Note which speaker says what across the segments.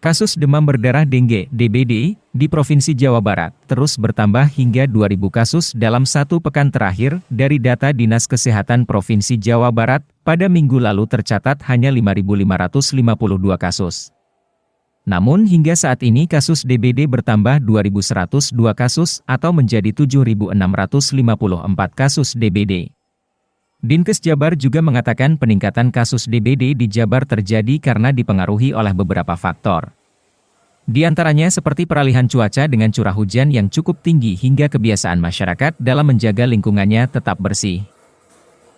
Speaker 1: Kasus demam berdarah dengue (DBD) di Provinsi Jawa Barat terus bertambah hingga 2.000 kasus dalam satu pekan terakhir. Dari data Dinas Kesehatan Provinsi Jawa Barat, pada minggu lalu tercatat hanya 5.552 kasus. Namun hingga saat ini kasus DBD bertambah 2.102 kasus atau menjadi 7.654 kasus DBD. Dinkes Jabar juga mengatakan peningkatan kasus DBD di Jabar terjadi karena dipengaruhi oleh beberapa faktor. Di antaranya seperti peralihan cuaca dengan curah hujan yang cukup tinggi hingga kebiasaan masyarakat dalam menjaga lingkungannya tetap bersih.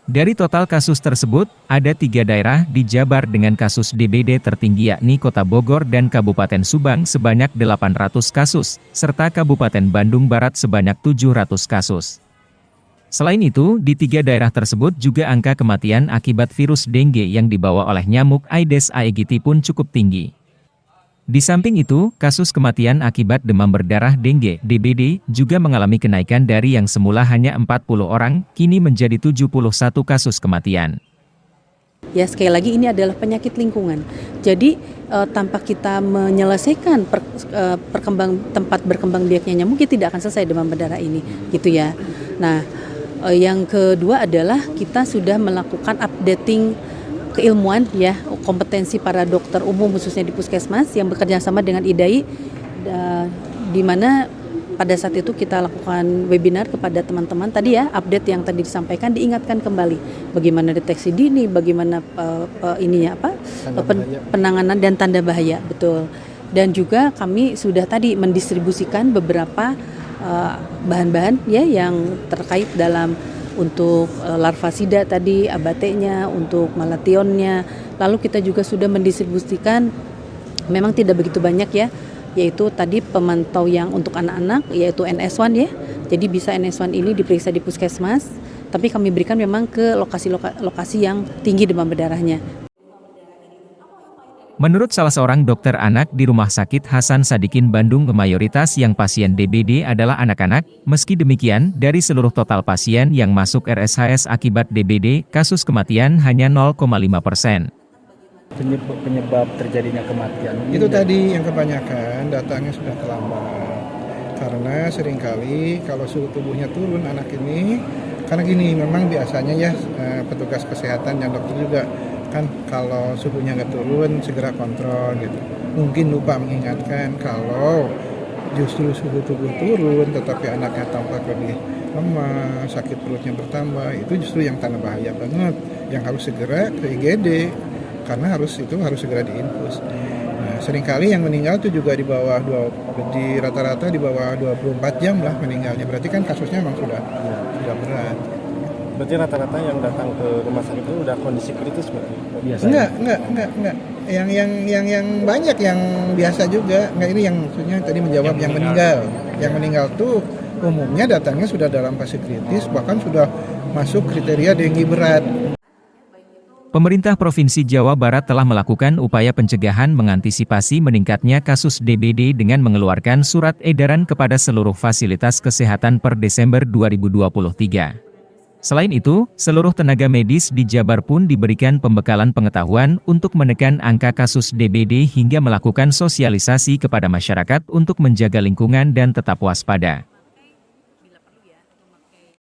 Speaker 1: Dari total kasus tersebut, ada 3 daerah di Jabar dengan kasus DBD tertinggi yakni Kota Bogor dan Kabupaten Subang sebanyak 800 kasus, serta Kabupaten Bandung Barat sebanyak 700 kasus. Selain itu, di 3 daerah tersebut juga angka kematian akibat virus dengue yang dibawa oleh nyamuk Aedes aegypti pun cukup tinggi. Di samping itu, kasus kematian akibat demam berdarah dengue (DBD) juga mengalami kenaikan dari yang semula hanya 40 orang, kini menjadi 71 kasus kematian.
Speaker 2: Ya, sekali lagi ini adalah penyakit lingkungan. Jadi tanpa kita menyelesaikan tempat berkembang biaknya nyamuk, kita tidak akan selesai demam berdarah ini, gitu ya. Nah, yang kedua adalah kita sudah melakukan updating keilmuan ya, kompetensi para dokter umum khususnya di puskesmas yang bekerja sama dengan IDAI, di mana pada saat itu kita lakukan webinar kepada teman-teman tadi ya, update yang tadi disampaikan diingatkan kembali bagaimana deteksi dini, bagaimana penanganan dan tanda bahaya, betul. Dan juga kami sudah tadi mendistribusikan beberapa bahan-bahan ya yang terkait dalam untuk larvasida tadi, abatenya, untuk malationnya. Lalu kita juga sudah mendistribusikan, memang tidak begitu banyak ya, yaitu tadi pemantau yang untuk anak-anak, yaitu NS1 ya. Jadi bisa NS1 ini diperiksa di puskesmas, tapi kami berikan memang ke lokasi yang tinggi demam berdarahnya.
Speaker 1: Menurut salah seorang dokter anak di Rumah Sakit Hasan Sadikin Bandung, mayoritas yang pasien DBD adalah anak-anak. Meski demikian, dari seluruh total pasien yang masuk RSHS akibat DBD, kasus kematian hanya 0,5%.
Speaker 3: Penyebab terjadinya kematian
Speaker 4: itu tadi yang kebanyakan datangnya sudah terlambat, karena seringkali kalau suhu tubuhnya turun anak ini, karena gini memang biasanya ya petugas kesehatan dan dokter juga kan kalau suhunya nggak turun segera kontrol gitu, mungkin lupa mengingatkan kalau justru suhu tubuh turun tetapi anaknya tampak lebih lemah, sakit perutnya bertambah, itu justru yang tanda bahaya banget, yang harus segera ke IGD karena harus segera diinfus. Nah, seringkali yang meninggal itu juga di rata-rata di bawah 24 jam lah meninggalnya, berarti kan kasusnya memang sudah berat.
Speaker 3: Berarti rata-rata yang datang ke rumah sakit itu udah kondisi kritis berarti?
Speaker 4: Enggak. Yang banyak yang biasa juga. Enggak, ini yang maksudnya tadi menjawab yang meninggal. Yang meninggal tuh umumnya datangnya sudah dalam fase kritis, bahkan sudah masuk kriteria dengue berat.
Speaker 1: Pemerintah Provinsi Jawa Barat telah melakukan upaya pencegahan mengantisipasi meningkatnya kasus DBD dengan mengeluarkan surat edaran kepada seluruh fasilitas kesehatan per Desember 2023. Selain itu, seluruh tenaga medis di Jabar pun diberikan pembekalan pengetahuan untuk menekan angka kasus DBD hingga melakukan sosialisasi kepada masyarakat untuk menjaga lingkungan dan tetap waspada.